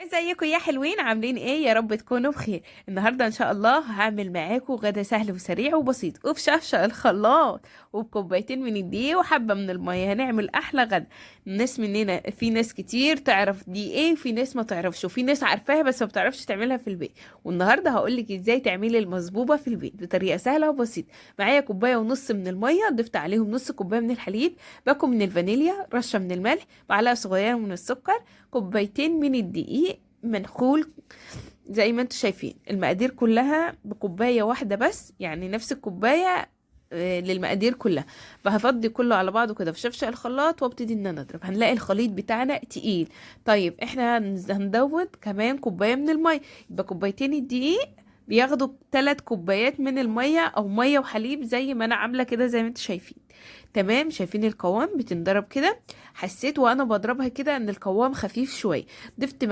ازيكم يا حلوين؟ عاملين ايه؟ يا رب تكونوا بخير. النهارده ان شاء الله هعمل معاكم غدا سهل وسريع وبسيط وبشفشق الخلاط وبكوبايتين من الدقيق وحبه من الميه. هنعمل احلى غدا. الناس مننا في ناس كتير تعرف دي ايه وفي ناس ما تعرفش وفي ناس عارفاها بس ما بتعرفش تعملها في البيت. والنهارده هقولك ازاي تعملي المصبوبه في البيت بطريقه سهله وبسيطه. معايا كوبايه ونص من الميه، ضفت عليهم نص كوبايه من الحليب، باكو من الفانيليا، رشه من الملح، معلقه صغيره من السكر، كوبايتين من الدقيق منخول. زي ما انتوا شايفين المقادير كلها بكوباية واحدة بس، يعني نفس الكوباية للمقادير كلها. فهفضي كله على بعضه كده في شفشق الخلاط وابتدي ان انا اضرب. هنلاقي الخليط بتاعنا تقيل. طيب احنا هنزود كمان كوباية من المية، يبقى كوبايتين الدقيق بياخدوا 3 كوبايات من المية او مية وحليب زي ما انا عاملة كده زي ما انتوا شايفين. تمام؟ شايفين القوام بتنضرب كده؟ حسيت وانا بضربها كده ان القوام خفيف شوية. ضفت